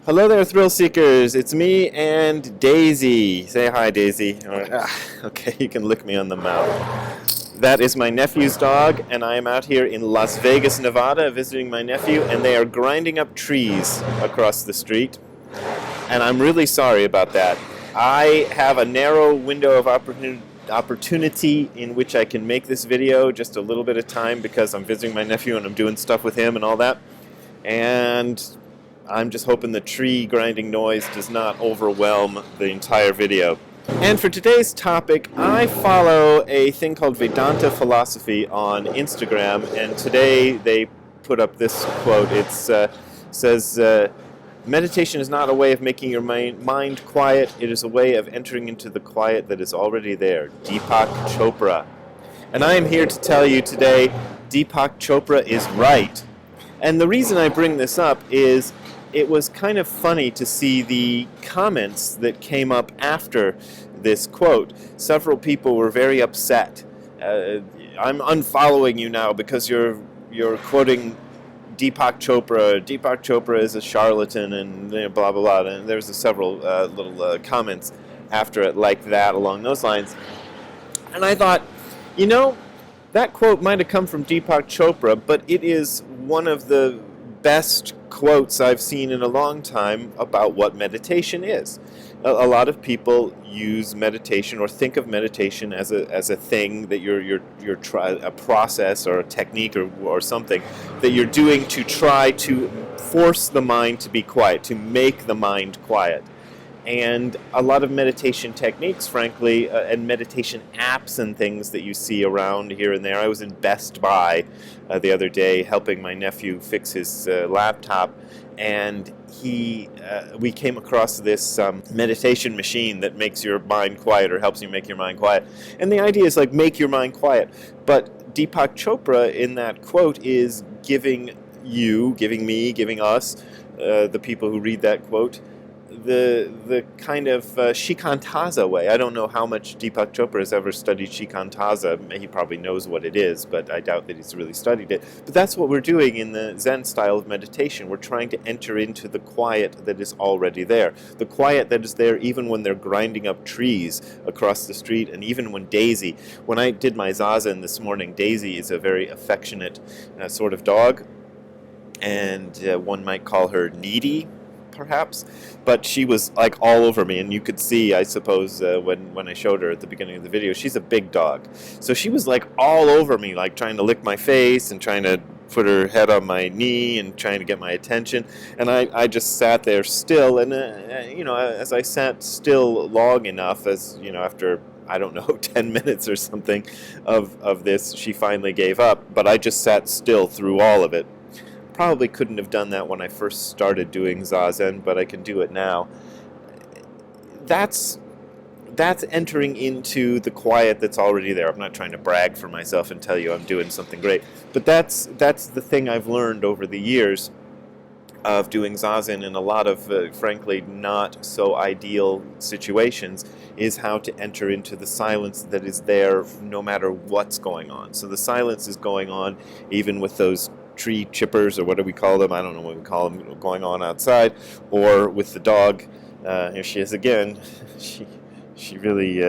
Hello there, thrill seekers. It's me and Daisy. Say hi, Daisy. Okay, you can lick me on the mouth. That is my nephew's dog, and I am out here in Las Vegas, Nevada, visiting my nephew, and they are grinding up trees across the street. And I'm really sorry about that. I have a narrow window of opportunity in which I can make this video, just a little bit of time because I'm visiting my nephew and I'm doing stuff with him and all that. And I'm just hoping the tree grinding noise does not overwhelm the entire video. And for today's topic, I follow a thing called Vedanta Philosophy on Instagram, and today they put up this quote. It says, meditation is not a way of making your mind quiet, it is a way of entering into the quiet that is already there. Deepak Chopra. And I am here to tell you today, Deepak Chopra is right. And the reason I bring this up is it was kind of funny to see the comments that came up after this quote. Several people were very upset. I'm unfollowing you now because you're quoting Deepak Chopra. Deepak Chopra is a charlatan, and blah blah blah. And there's several little comments after it like that along those lines. And I thought, that quote might have come from Deepak Chopra, but it is one of the best quotes I've seen in a long time about what meditation is. A lot of people use meditation or think of meditation as a thing that you're a process or a technique or something that you're doing to try to force the mind to be quiet, to make the mind quiet. And a lot of meditation techniques, frankly, and meditation apps and things that you see around here and there. I was in Best Buy the other day helping my nephew fix his laptop, and we came across this meditation machine that makes your mind quiet or helps you make your mind quiet. And the idea is like, make your mind quiet. But Deepak Chopra in that quote is giving me, giving us, the people who read that quote, the kind of shikantaza way. I don't know how much Deepak Chopra has ever studied shikantaza. He probably knows what it is, but I doubt that he's really studied it. But that's what we're doing in the Zen style of meditation. We're trying to enter into the quiet that is already there. The quiet that is there even when they're grinding up trees across the street, and even when I did my zazen this morning, Daisy is a very affectionate sort of dog, and one might call her needy, perhaps, but she was like all over me, and you could see, I suppose, when I showed her at the beginning of the video, she's a big dog, so she was like all over me, like trying to lick my face and trying to put her head on my knee and trying to get my attention, and I just sat there still, and as I sat still long enough, as after I don't know 10 minutes or something of this, she finally gave up, but I just sat still through all of it. Probably couldn't have done that when I first started doing Zazen, but I can do it now. That's entering into the quiet that's already there. I'm not trying to brag for myself and tell you I'm doing something great, but that's the thing I've learned over the years of doing Zazen in a lot of, frankly, not so ideal situations, is how to enter into the silence that is there no matter what's going on. So the silence is going on even with those tree chippers, or what do we call them? I don't know what we call them, going on outside, or with the dog. Here she is again. She really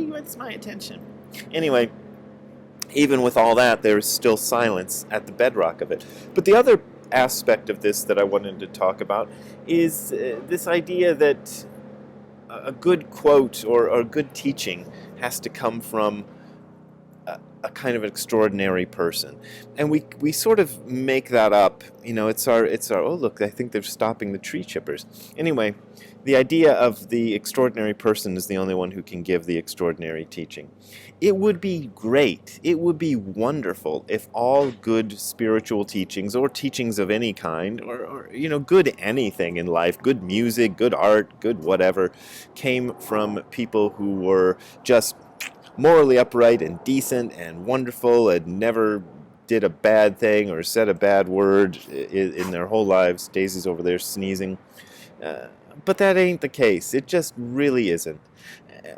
wants my attention. Anyway, even with all that, there is still silence at the bedrock of it. But the other aspect of this that I wanted to talk about is this idea that a good quote or a good teaching has to come from a kind of extraordinary person, and we sort of make that up. It's our oh look, I think they're stopping the tree chippers. Anyway, the idea of the extraordinary person is the only one who can give the extraordinary teaching. It would be great, it would be wonderful if all good spiritual teachings, or teachings of any kind, or good anything in life, good music, good art, good whatever, came from people who were just morally upright and decent and wonderful and never did a bad thing or said a bad word in their whole lives. Daisy's over there sneezing. But that ain't the case. It just really isn't.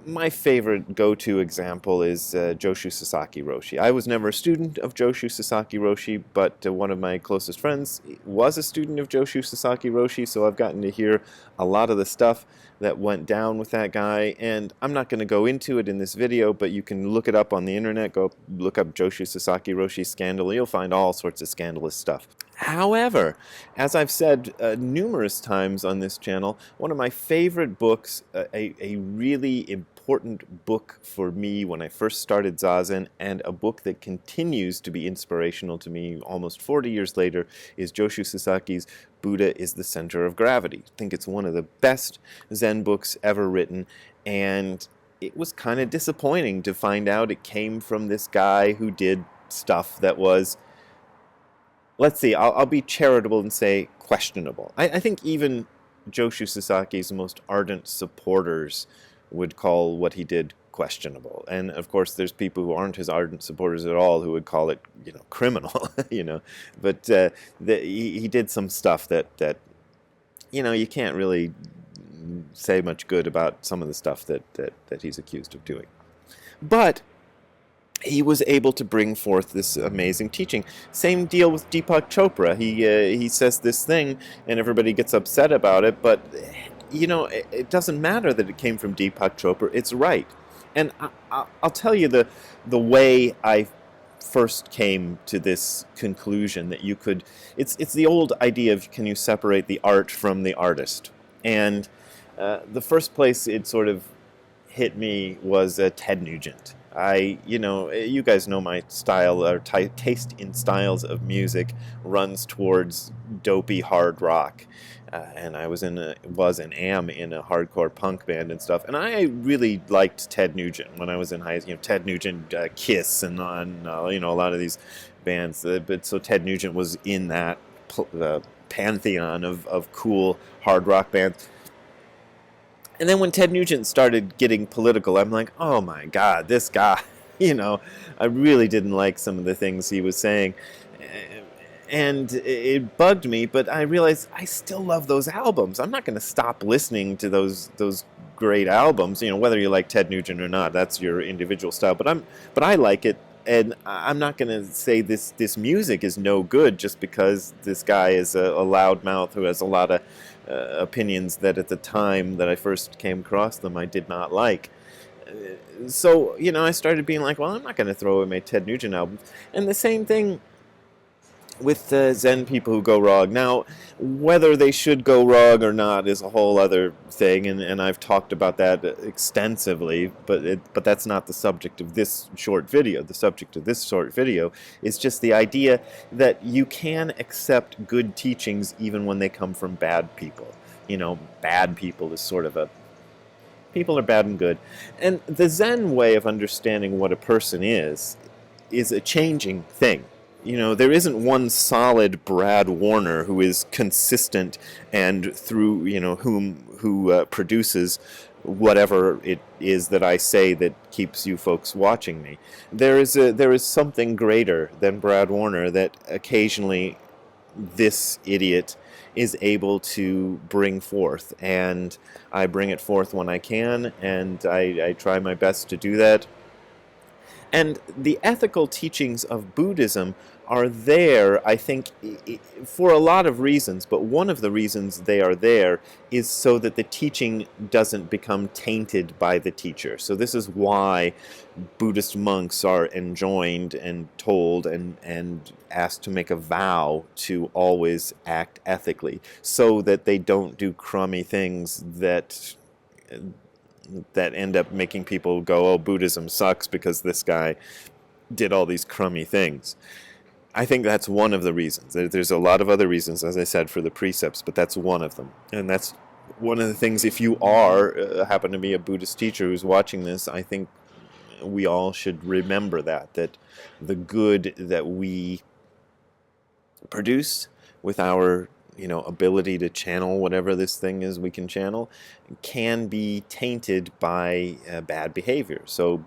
My favorite go-to example is Joshu Sasaki Roshi. I was never a student of Joshu Sasaki Roshi, but one of my closest friends was a student of Joshu Sasaki Roshi, so I've gotten to hear a lot of the stuff that went down with that guy, and I'm not going to go into it in this video, but you can look it up on the internet. Go look up Joshu Sasaki Roshi scandal. You'll find all sorts of scandalous stuff. However, as I've said numerous times on this channel, one of my favorite books, a really important book for me when I first started Zazen, and a book that continues to be inspirational to me almost 40 years later, is Joshu Sasaki's Buddha is the Center of Gravity. I think it's one of the best Zen books ever written, and it was kind of disappointing to find out it came from this guy who did stuff that was, let's see, I'll be charitable and say questionable. I think even Joshu Sasaki's most ardent supporters would call what he did questionable. And of course, there's people who aren't his ardent supporters at all who would call it, criminal, But he did some stuff that you can't really say much good about some of the stuff that he's accused of doing. But he was able to bring forth this amazing teaching. Same deal with Deepak Chopra. He says this thing, and everybody gets upset about it, but it doesn't matter that it came from Deepak Chopra. It's right. And I'll tell you the way I first came to this conclusion that you could. It's the old idea of, can you separate the art from the artist? And the first place it sort of hit me was Ted Nugent. You guys know my style, or taste in styles of music runs towards dopey hard rock, and I am in a hardcore punk band and stuff, and I really liked Ted Nugent when I was in high school. Ted Nugent, Kiss, and a lot of these bands. But so Ted Nugent was in that pantheon of cool hard rock bands. And then when Ted Nugent started getting political, I'm like, oh my God, this guy, I really didn't like some of the things he was saying. And it bugged me, but I realized I still love those albums. I'm not going to stop listening to those great albums, whether you like Ted Nugent or not. That's your individual style, but I like it. And I'm not going to say this music is no good just because this guy is a loudmouth who has a lot of opinions that at the time that I first came across them I did not like. So, I started being like, well, I'm not going to throw away my Ted Nugent albums. And the same thing with Zen people who go wrong. Now, whether they should go wrong or not is a whole other thing, and I've talked about that extensively, but that's not the subject of this short video. The subject of this short video is just the idea that you can accept good teachings even when they come from bad people. Bad people is sort of people are bad and good. And the Zen way of understanding what a person is a changing thing. There isn't one solid Brad Warner who is consistent and through, who produces whatever it is that I say that keeps you folks watching me. There is something greater than Brad Warner that occasionally this idiot is able to bring forth, and I bring it forth when I can, and I try my best to do that. And the ethical teachings of Buddhism are there, I think, for a lot of reasons, but one of the reasons they are there is so that the teaching doesn't become tainted by the teacher. So this is why Buddhist monks are enjoined and told and asked to make a vow to always act ethically, so that they don't do crummy things that end up making people go, oh, Buddhism sucks because this guy did all these crummy things. I think that's one of the reasons. There's a lot of other reasons, as I said, for the precepts, but that's one of them. And that's one of the things, if you happen to be a Buddhist teacher who's watching this, I think we all should remember that the good that we produce with our ability to channel whatever this thing is we can channel can be tainted by bad behavior. So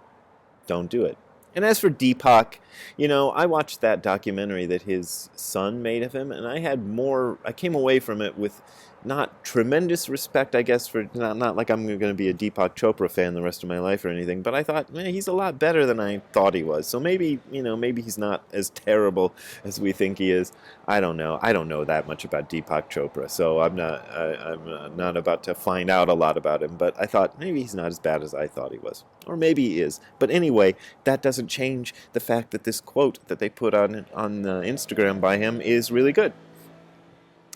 don't do it. And as for Deepak, I watched that documentary that his son made of him, and I came away from it with not tremendous respect, I guess, for not like I'm going to be a Deepak Chopra fan the rest of my life or anything, but I thought, man, he's a lot better than I thought he was. So maybe, maybe he's not as terrible as we think he is. I don't know. I don't know that much about Deepak Chopra, so I'm not about to find out a lot about him, but I thought maybe he's not as bad as I thought he was. Or maybe he is. But anyway, that doesn't change the fact that this quote that they put on Instagram by him is really good.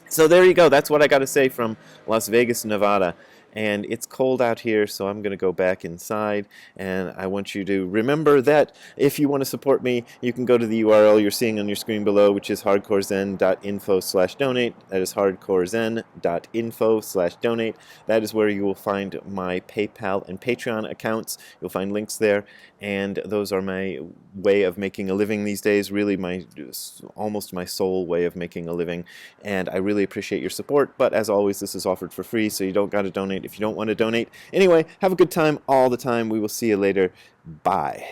So there you go. That's what I got to say from Las Vegas, Nevada. And it's cold out here, so I'm going to go back inside. And I want you to remember that if you want to support me, you can go to the URL you're seeing on your screen below, which is hardcorezen.info/donate. That is hardcorezen.info/donate. That is where you will find my PayPal and Patreon accounts. You'll find links there. And those are my way of making a living these days, really almost my sole way of making a living. And I really appreciate your support. But as always, this is offered for free, so you don't got to donate if you don't want to donate. Anyway, have a good time all the time. We will see you later. Bye.